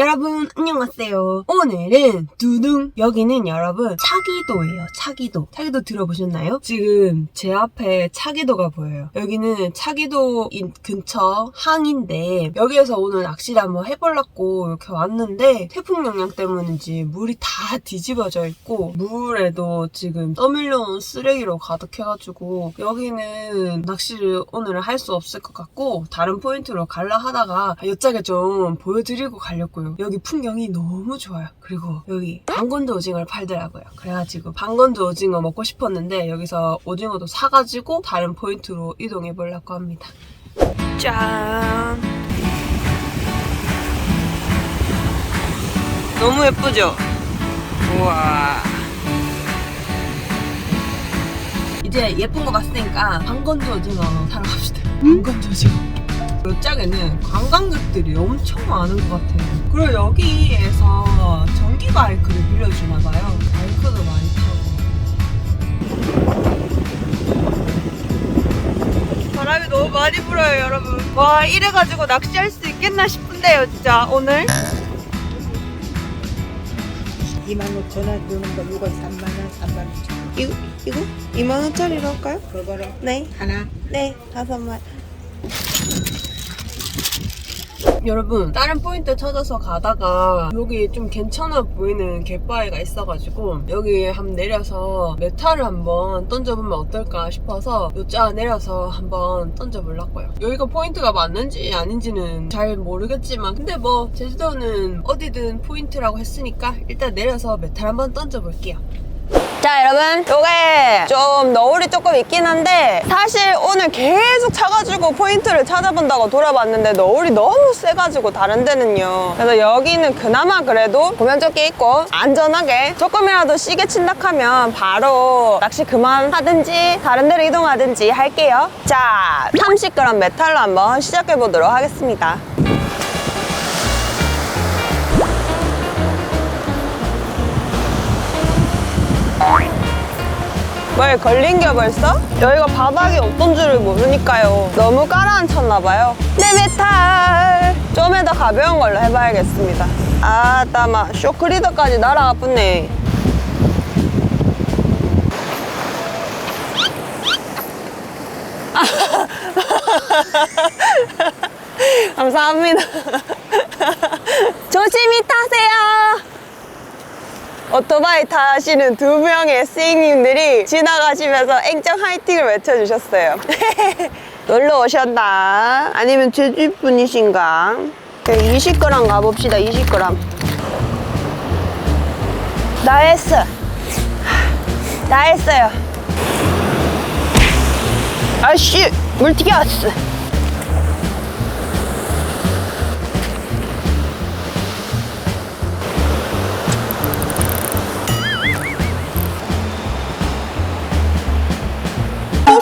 여러분 안녕하세요. 오늘은 두둥 여기는 여러분 차기도예요. 차기도 들어보셨나요? 지금 제 앞에 차기도가 보여요. 여기는 차기도 근처 항인데 여기에서 오늘 낚시를 한번 해보려고 이렇게 왔는데 태풍 영향 때문인지 물이 다 뒤집어져 있고 물에도 지금 떠밀려온 쓰레기로 가득해가지고 여기는 낚시를 오늘은 할 수 없을 것 같고 다른 포인트로 갈라 하다가 여짜게 좀 보여드리고 가려고요. 여기 풍경이 너무 좋아요. 그리고 여기 방건조 오징어를 팔더라고요. 그래가지고 방건조 오징어 먹고 싶었는데 여기서 오징어도 사가지고 다른 포인트로 이동해 보려고 합니다. 짠! 너무 예쁘죠? 우와. 이제 예쁜 거 봤으니까 방건조 오징어 사러 갑시다. 방건조 오징어. 이쪽에는 관광객들이 엄청 많은 것 같아요. 그리고 여기에서 전기 바이크를 빌려주나봐요. 바이크도 많이 타고. 바람이 너무 많이 불어요, 여러분. 와, 이래가지고 낚시할 수 있겠나 싶은데요, 진짜, 오늘. 25,000원 주는 거 이거 3만원, 3만 5천. 이거? 2만원짜리로 할까요? 그거로 네. 하나. 네, 5만. 여러분 다른 포인트 찾아서 가다가 여기 좀 괜찮아 보이는 갯바위가 있어가지고 여기 한번 내려서 메탈을 한번 던져보면 어떨까 싶어서 요자 내려서 한번 던져보려고요. 여기가 포인트가 맞는지 아닌지는 잘 모르겠지만 근데 뭐 제주도는 어디든 포인트라고 했으니까 일단 내려서 메탈 한번 던져볼게요. 자 여러분 요게 좀 너울이 조금 있긴 한데 사실 오늘 계속 차가지고 포인트를 찾아본다고 돌아봤는데 너울이 너무 세가지고 다른 데는요. 그래서 여기는 그나마 그래도 구명조끼 입고 안전하게 조금이라도 시계 침닥하면 바로 낚시 그만하든지 다른 데로 이동하든지 할게요. 자 30g 메탈로 한번 시작해보도록 하겠습니다. 뭘 걸린겨 벌써? 여기가 바닥이 어떤 줄을 모르니까요. 너무 깔아앉혔나봐요. 내 메탈! 좀에 더 가벼운 걸로 해봐야겠습니다. 아따마 쇼크리더까지 날아가 붙네. 감사합니다. 조심히 타세요. 오토바이 타시는 두 명의 스윙님들이 지나가시면서 앵정 화이팅을 외쳐주셨어요. 놀러 오셨나? 아니면 제주 분이신가? 20g 가봅시다. 20g. 나 했어. 다 했어요. 아씨, 물 튀겼어.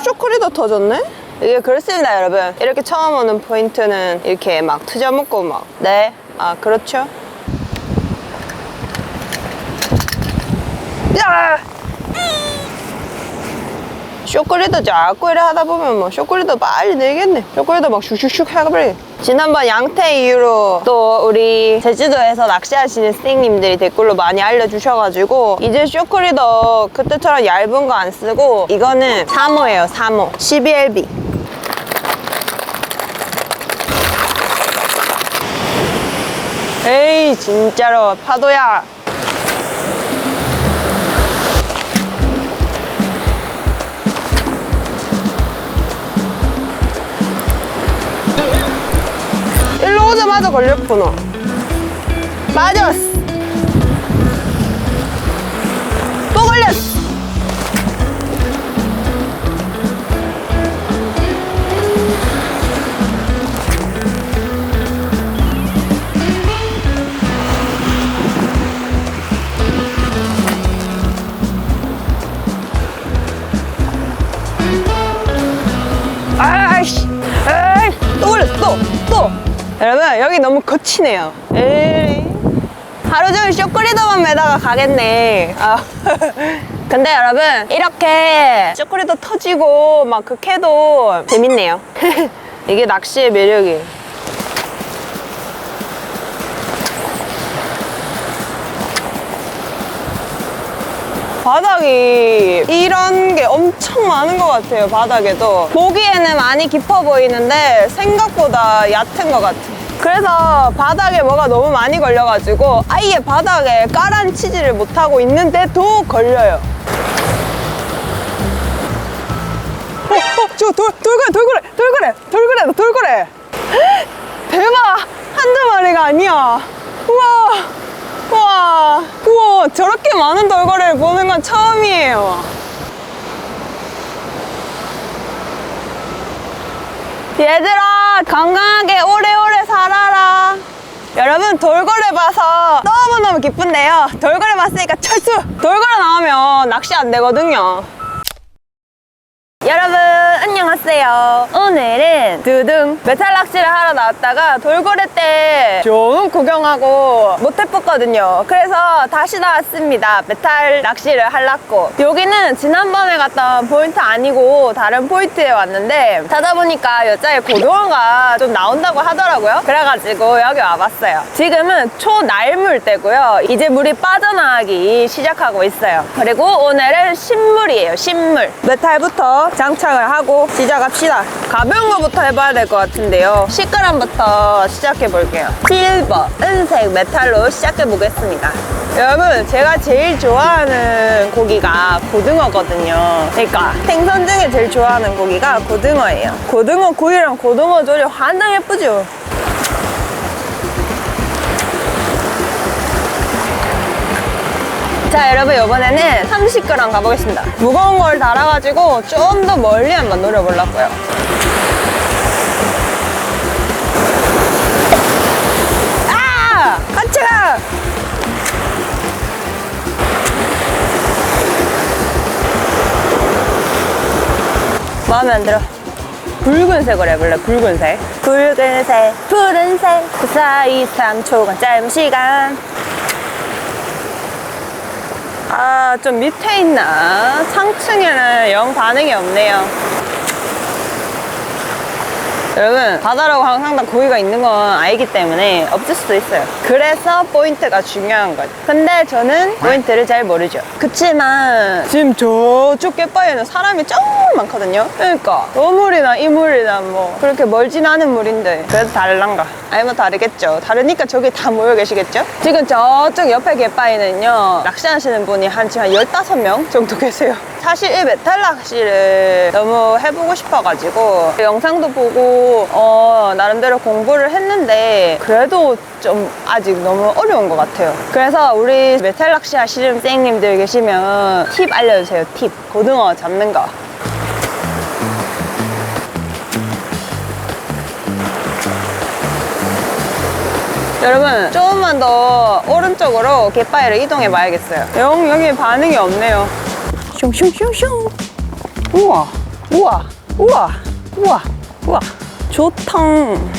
쇼크리더 터졌네? 이게 그렇습니다 여러분. 이렇게 처음 오는 포인트는 이렇게 막 트져먹고 막 네? 아 그렇죠? 야! 쇼크리더 자꾸 이래 하다 보면 뭐 쇼크리더 빨리 늘겠네. 쇼크리더 막 슉슉슉 해버려. 지난번 양태 이후로 또 우리 제주도에서 낚시하시는 스팅님들이 댓글로 많이 알려주셔가지고 이제 쇼크리더 그때처럼 얇은 거 안 쓰고 이거는 3호예요. 3호 12LB. 에이 진짜로 파도야. 일로 오자마자 걸렸구나. 맞았어. 또 걸렸어. 아이씨. 에이, 또 걸렸어. 또. 여러분 여기 너무 거치네요. 에이. 하루 종일 쇼크리더만 매다가 가겠네. 아. 근데 여러분 이렇게 쇼크리더 터지고 막 그 캐도 재밌네요. 이게 낚시의 매력이에요. 바닥이 이런 게 엄청 많은 것 같아요. 바닥에도 보기에는 많이 깊어 보이는데 생각보다 얕은 것 같아요. 그래서 바닥에 뭐가 너무 많이 걸려가지고 아예 바닥에 깔아치지를 못하고 있는데도 걸려요. 저 돌고래. 대박! 한두 마리가 아니야. 우와, 저렇게 많은 돌고래를 보는 건 처음이에요. 얘들아, 건강하게 오래오래 살아라. 여러분, 돌고래 봐서 너무너무 기쁜데요. 돌고래 봤으니까 철수! 돌고래 나오면 낚시 안 되거든요. 여러분 안녕하세요. 오늘은 두둥 메탈 낚시를 하러 나왔다가 돌고래 때 좀 구경하고 못 해봤거든요. 그래서 다시 나왔습니다. 메탈 낚시를 하려고. 여기는 지난번에 갔던 포인트 아니고 다른 포인트에 왔는데 찾아보니까 여자애 고등어가 좀 나온다고 하더라고요. 그래가지고 여기 와봤어요. 지금은 초날물 때고요. 이제 물이 빠져나가기 시작하고 있어요. 그리고 오늘은 신물이에요. 신물. 메탈부터 장착을 하고 시작합시다. 가벼운 거부터 해봐야 될 것 같은데요. 10g부터 시작해볼게요. 실버, 은색 메탈로 시작해보겠습니다. 여러분, 제가 제일 좋아하는 고기가 고등어거든요. 그러니까 생선 중에 제일 좋아하는 고기가 고등어예요. 고등어 구이랑 고등어 조리 완전 예쁘죠? 자, 여러분, 이번에는 30g 가보겠습니다. 무거운 걸 달아가지고 좀 더 멀리 한번 노려보려고요. 아! 같이 가! 마음에 안 들어. 붉은색으로 해볼래, 붉은색. 붉은색, 푸른색, 그 사이 3초간 짧은 시간. 아, 좀 밑에 있나? 상층에는 영 반응이 없네요. 여러분, 바다라고 항상 다 고기가 있는 건 알기 때문에 없을 수도 있어요. 그래서 포인트가 중요한 거죠. 근데 저는 포인트를 잘 모르죠. 그치만 지금 저쪽 갯바위에는 사람이 정말 많거든요. 그러니까 어물이나 이물이나 뭐 그렇게 멀진 않은 물인데 그래도 다를란가? 아니 뭐 다르겠죠. 다르니까 저기 다 모여 계시겠죠? 지금 저쪽 옆에 갯바위는요, 낚시하시는 분이 한 15명 정도 계세요. 사실 이 메탈 낚시를 너무 해보고 싶어가지고 영상도 보고 나름대로 공부를 했는데 그래도 좀 아직 너무 어려운 것 같아요. 그래서 우리 메탈 낚시 하시는 선생님들 계시면 팁 알려주세요. 팁. 고등어 잡는 거. 여러분, 조금만 더 오른쪽으로 갯바위를 이동해 봐야겠어요. 여기 반응이 없네요. 슝슝슝슝. 우와, 우와, 우와, 우와, 우와. 좋다.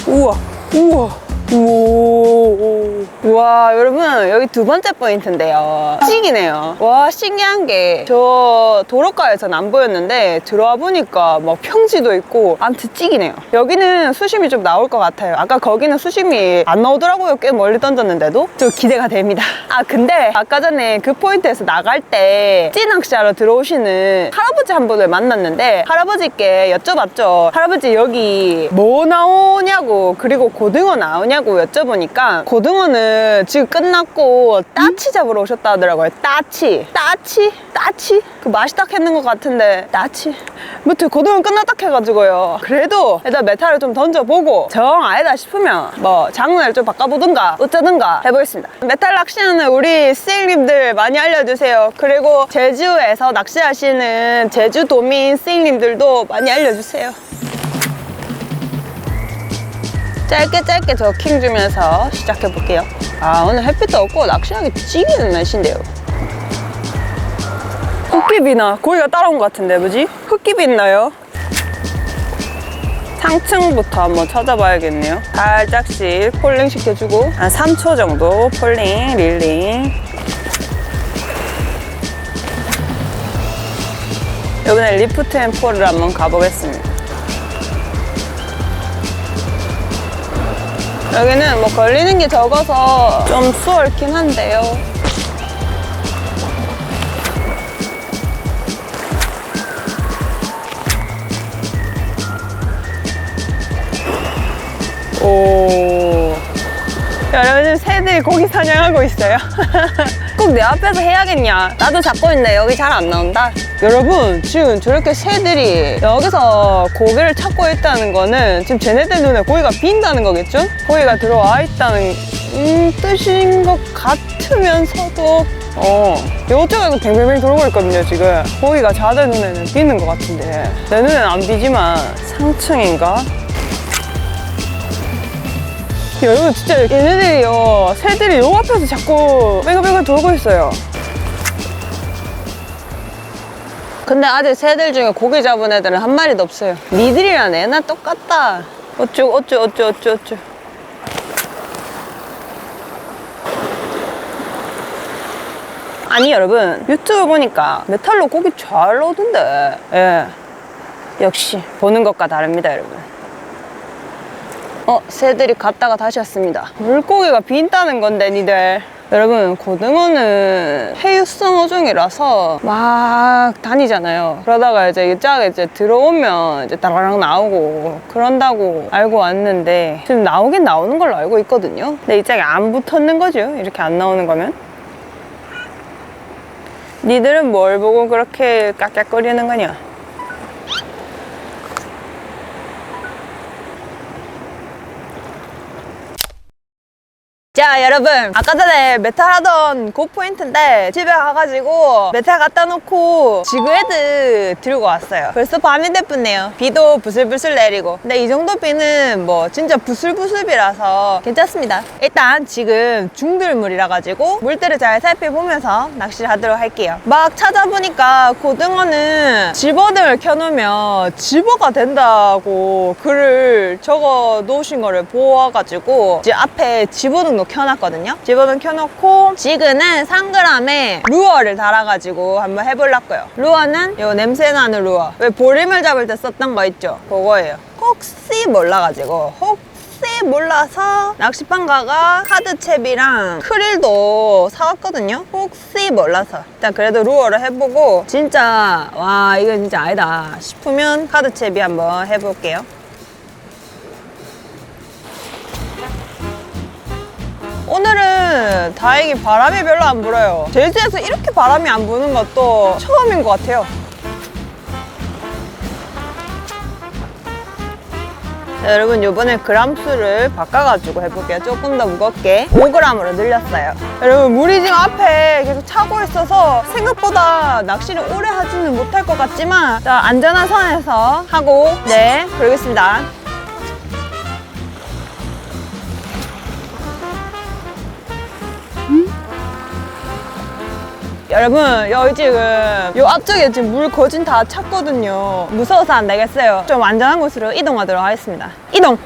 우와, 우와. 우와, 여러분, 여기 두 번째 포인트인데요. 찌기네요. 와, 신기한 게 저 도로가에서는 안 보였는데 들어와 보니까 막 평지도 있고 아무튼 찌기네요. 여기는 수심이 좀 나올 것 같아요. 아까 거기는 수심이 안 나오더라고요. 꽤 멀리 던졌는데도. 좀 기대가 됩니다. 아, 근데 아까 전에 그 포인트에서 나갈 때 찌낚시하러 들어오시는 할아버지 한 분을 만났는데 할아버지께 여쭤봤죠. 할아버지, 여기 뭐 나오냐고, 그리고 고등어 나오냐고 여쭤보니까 고등어는 지금 끝났고 따치 잡으러 오셨다 하더라고요. 따치. 그 맛있다 했는 것 같은데 따치. 무튼 고등어 끝났다 해가지고요. 그래도 일단 메탈을 좀 던져보고 정 아니다 싶으면 뭐 장르를 좀 바꿔보든가 어쩌든가 해보겠습니다. 메탈 낚시하는 우리 선생님들 많이 알려주세요. 그리고 제주에서 낚시하시는 제주도민 선생님들도 많이 알려주세요. 짧게 저킹 주면서 시작해볼게요. 아, 오늘 햇빛도 없고 낚시하기 찌기는 날씨인데요. 흙깁이나 고기가 따라온 것 같은데 뭐지? 흙깁이 있나요? 상층부터 한번 찾아봐야겠네요. 살짝씩 폴링 시켜주고 한 3초 정도 폴링, 릴링. 이번엔 리프트 앤 폴을 한번 가보겠습니다. 여기는 뭐 걸리는 게 적어서 좀 수월긴 한데요. 오. 여러분, 새들이 고기 사냥하고 있어요. 꼭 내 앞에서 해야겠냐? 나도 잡고 있는데 여기 잘 안 나온다. 여러분, 지금 저렇게 새들이 여기서 고기를 찾고 있다는 거는 지금 쟤네들 눈에 고기가 빈다는 거겠죠? 고기가 들어와 있다는 뜻인 것 같으면서도 이쪽에도 뱅뱅뱅 돌고 있거든요. 지금 고기가 자들 눈에는 비는 것 같은데 내 눈에는 안 비지만 상층인가? 여러분, 진짜 얘네들이요, 새들이 요 앞에서 자꾸 뱅글뱅글 돌고 있어요. 근데 아직 새들 중에 고기 잡은 애들은 한 마리도 없어요. 니들이랑 애나 똑같다. 어쭈. 아니, 여러분, 유튜브 보니까 메탈로 고기 잘 나오던데. 예. 역시 보는 것과 다릅니다, 여러분. 새들이 갔다가 다시 왔습니다. 물고기가 빈다는 건데, 니들. 여러분, 고등어는 해육성 어종이라서 막 다니잖아요. 그러다가 이제 이쪽에 이제 들어오면 이제 따라랑 나오고 그런다고 알고 왔는데 지금 나오긴 나오는 걸로 알고 있거든요. 근데 이쪽에 안 붙었는 거죠. 이렇게 안 나오는 거면. 니들은 뭘 보고 그렇게 깍깍거리는 거냐? 자, 여러분, 아까 전에 메탈 하던 그 포인트인데 집에 가가지고 메탈 갖다 놓고 지그헤드 들고 왔어요. 벌써 밤이 됐네요. 비도 부슬부슬 내리고. 근데 이 정도 비는 뭐 진짜 부슬부슬비라서 괜찮습니다. 일단 지금 중들물이라 가지고 물때를 잘 살펴보면서 낚시를 하도록 할게요. 막 찾아보니까 고등어는 집어등을 켜놓으면 집어가 된다고 글을 적어 놓으신 거를 보아가지고 이제 앞에 집어등도 켜놨거든요. 집어등 켜놓고 지그는 3g에 루어를 달아가지고 한번 해보려고요. 루어는 요 냄새나는 루어, 왜 보리물 잡을 때 썼던 거 있죠? 그거예요. 혹시 몰라가지고 몰라서 낚시판 가가 카드채비랑 크릴도 사왔거든요. 혹시 몰라서 일단 그래도 루어를 해보고 진짜 와 이거 진짜 아니다 싶으면 카드채비 한번 해볼게요. 오늘은 다행히 바람이 별로 안 불어요. 제주에서 이렇게 바람이 안 부는 것도 처음인 것 같아요. 자, 여러분, 요번에 그람수를 바꿔가지고 해볼게요. 조금 더 무겁게 5g으로 늘렸어요. 여러분, 물이 지금 앞에 계속 차고 있어서 생각보다 낚시를 오래 하지는 못할 것 같지만 자, 안전한 선에서 하고 네, 그러겠습니다. 여러분, 여기 지금 요 앞쪽에 지금 물 거진 다 찼거든요. 무서워서 안 되겠어요. 좀 안전한 곳으로 이동하도록 하겠습니다. 이동!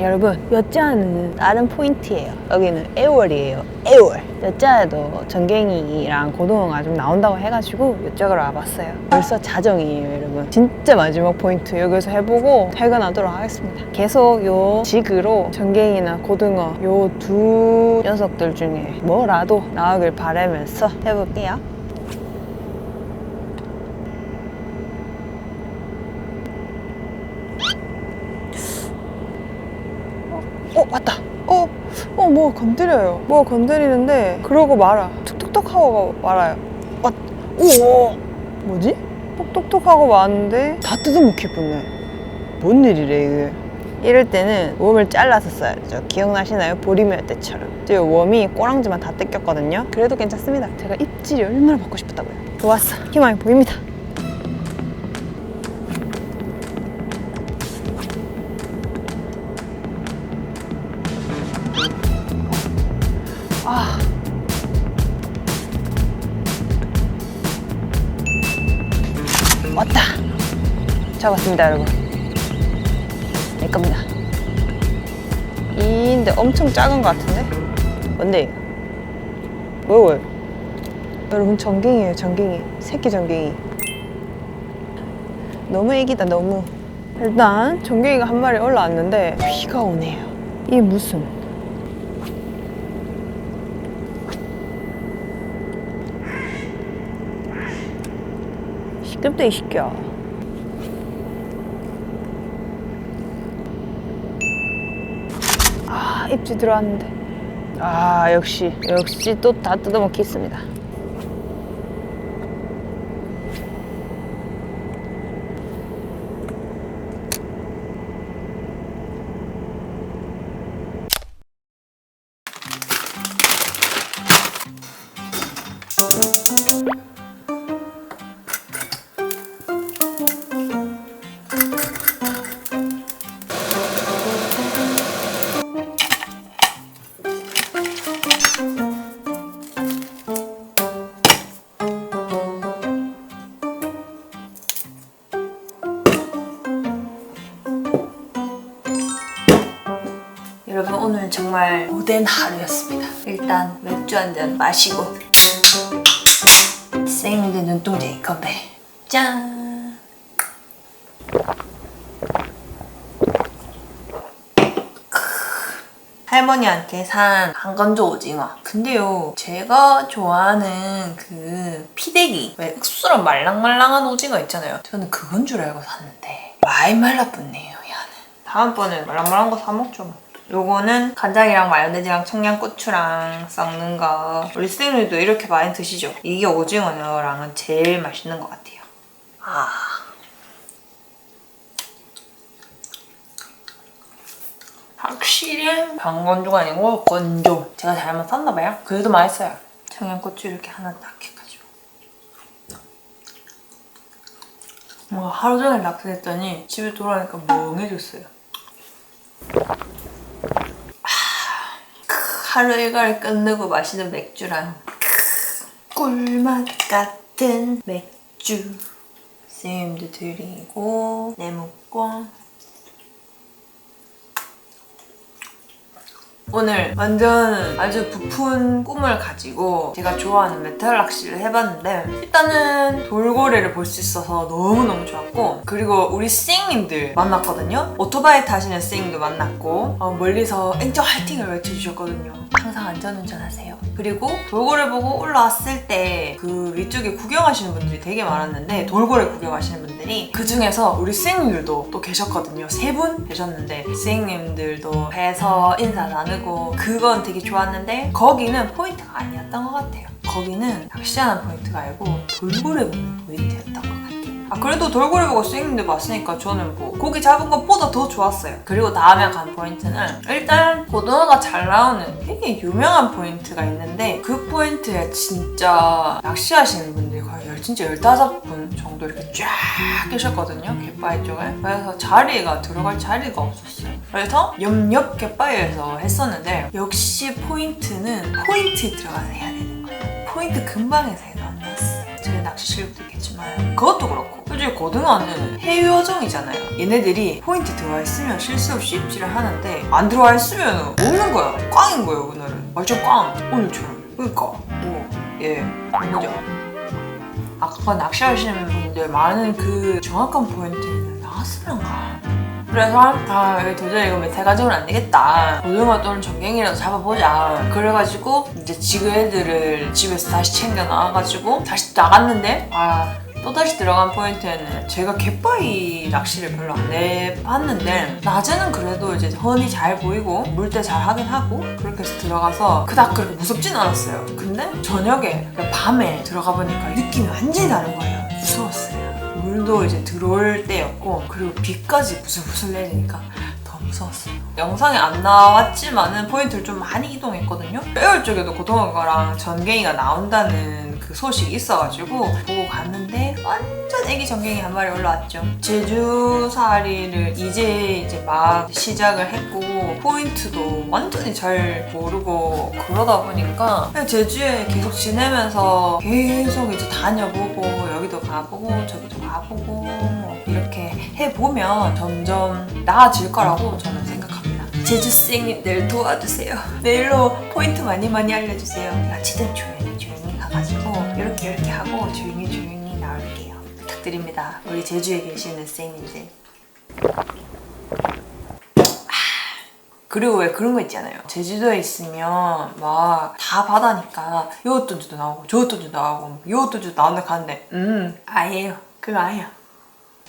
여러분, 여자는 다른 포인트예요. 여기는 애월이에요. 애월. 여자에도 전갱이랑 고등어가 좀 나온다고 해가지고 이쪽으로 와봤어요. 벌써 자정이에요, 여러분. 진짜 마지막 포인트 여기서 해보고 퇴근하도록 하겠습니다. 계속 요 지그로 전갱이나 고등어 요 두 녀석들 중에 뭐라도 나오길 바라면서 해볼게요. 왔다. 뭐 건드려요. 뭐 건드리는데 그러고 말아. 툭툭툭 하고 말아요. 오, 뭐지? 톡톡톡 하고 마는데 다 뜯어먹힐 뻔네. 뭔 일이래 이게. 이럴 때는 웜을 잘라서 써야죠. 기억나시나요? 보리멸 때처럼. 제 웜이 꼬랑지만 다 뜯겼거든요. 그래도 괜찮습니다. 제가 입질이 얼마나 받고 싶었다고요. 좋았어. 희망이 보입니다. 왔다. 잡았습니다, 여러분. 내 겁니다. 이인데 엄청 작은 것 같은데? 뭔데? 뭐야? 여러분, 전갱이에요, 전갱이. 새끼 전갱이. 너무 애기다, 너무. 일단 전갱이가 한 마리 올라왔는데 비가 오네요. 이게 무슨? 시끄럽다 이 새끼야. 입지 들어왔는데. 아, 역시 또 다 뜯어먹기 있습니다. 여러분 오늘 정말 오랜 하루였습니다. 일단 맥주 한 잔 마시고 생님들 눈동자에 건배. 짠! 할머니한테 산 한건조 오징어. 근데요, 제가 좋아하는 그 피대기, 왜 흑수랑 말랑말랑한 오징어 있잖아요. 저는 그건 줄 알고 샀는데 많이 말라붙네요, 얘는. 다음번에 말랑말랑한 거 사 먹죠 뭐. 요거는 간장이랑 마요네즈랑 청양고추랑 섞는 거. 우리 선생님들도 이렇게 많이 드시죠? 이게 오징어랑은 제일 맛있는 것 같아요. 확실히 방건조가 아니고 건조. 제가 잘못 샀나봐요. 그래도 맛있어요. 청양고추 이렇게 하나 딱 해가지고. 뭔가 하루 종일 낚시했더니 집에 돌아오니까 멍해졌어요. 하루 일과를 끝내고 마시는 맥주랑 꿀맛 같은 맥주. 쌤도 드리고 내 먹고. 오늘 완전 아주 부푼 꿈을 가지고 제가 좋아하는 메탈 낚시를 해봤는데, 일단은 돌고래를 볼 수 있어서 너무너무 좋았고, 그리고 우리 쌩님들 만났거든요. 오토바이 타시는 쌩도 만났고, 멀리서 엔저 화이팅을 외쳐주셨거든요. 항상 안전운전 하세요. 그리고 돌고래 보고 올라왔을 때 그 위쪽에 구경하시는 분들이 되게 많았는데, 돌고래 구경하시는 분들이 그 중에서 우리 쌩님들도 또 계셨거든요. 3분 계셨는데 쌩님들도 해서 인사 나누고 그건 되게 좋았는데, 거기는 포인트가 아니었던 것 같아요. 거기는 낚시하는 포인트가 아니고 돌고래 보는 포인트였던 것 같아요. 그래도 돌고래 보고 쌩님들 봤으니까 저는 뭐 고기 잡은 것보다 더 좋았어요. 그리고 다음에 간 포인트는 일단 고등어가 잘 나오는 되게 유명한 포인트가 있는데, 그 포인트에 진짜 낚시하시는 분들이 거의 진짜 15분 정도 이렇게 쫙 계셨거든요, 갯바위 쪽에. 그래서 자리가 들어갈 자리가 없었어요. 그래서 옆 갯바위에서 했었는데, 역시 포인트는 포인트에 들어가서 해야 되는 거예요. 포인트 근방에서 해도 안 나왔어요. 제 낚시 실력도 있겠지만 그것도 그렇고, 솔직히 고등어는 해유어종이잖아요. 얘네들이 포인트 들어와 있으면 실수 없이 입질을 하는데, 안 들어와 있으면 없는 거야. 꽝인 거예요, 오늘은. 완전 꽝. 오늘처럼. 그러니까 그죠? 아까 낚시하시는 분들 많은 그 정확한 포인트는 나왔으면가. 그래서 여기 도저히 이거 메탈 가지고는 안 되겠다, 고등어 또는 전갱이라도 잡아보자. 그래가지고 이제 지그 애들을 집에서 다시 챙겨 나와가지고 다시 나갔는데, 또다시 들어간 포인트에는 제가 갯바위 낚시를 별로 안 해봤는데, 낮에는 그래도 이제 흔히 잘 보이고 물때 잘 하긴 하고 그렇게 해서 들어가서 그닥 그렇게 무섭진 않았어요. 근데 저녁에 밤에 들어가 보니까 느낌이 완전히 다른 거예요. 무서웠어요. 물도 이제 들어올 때였고, 그리고 비까지 부슬부슬 내리니까 더 무서웠어요. 영상에 안 나왔지만은 포인트를 좀 많이 이동했거든요. 뼈열 쪽에도 고등어랑 전갱이가 나온다는 그 소식이 있어가지고 보고 갔는데, 완전 애기 전갱이 한 마리 올라왔죠. 제주살이를 이제 막 시작을 했고, 포인트도 완전히 잘 모르고 그러다 보니까 그냥 제주에 계속 지내면서 계속 이제 다녀보고, 여기도 가보고 저기도 가보고 뭐 이렇게 해보면 점점 나아질 거라고 저는 생각합니다. 제주 쌩님들 도와주세요. 내일로 포인트 많이 알려주세요. 같이든 조용히 가가지고 이렇게 하고 조용히 나올게요. 부탁드립니다. 우리 제주에 계시는 쌩님들. 그리고 왜 그런 거 있잖아요. 제주도에 있으면 막 다 바다니까 요것도 나오고 저것도 나오고 요것도 나오는데 가는데 아예요. 그거 아예요.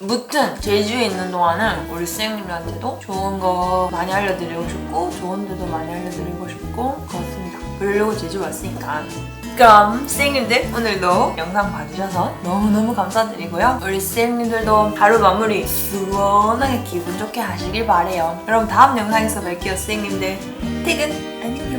무튼 제주에 있는 동안은 우리 선생님들한테도 좋은 거 많이 알려드리고 싶고 좋은 데도 많이 알려드리고 싶고 그렇습니다. 그러려고 제주 왔으니까. 그럼 선생님들 오늘도 영상 봐주셔서 너무너무 감사드리고요. 우리 선생님들도 하루 마무리 시원하게 기분 좋게 하시길 바래요. 그럼 다음 영상에서 뵐게요 선생님들. 퇴근 안녕.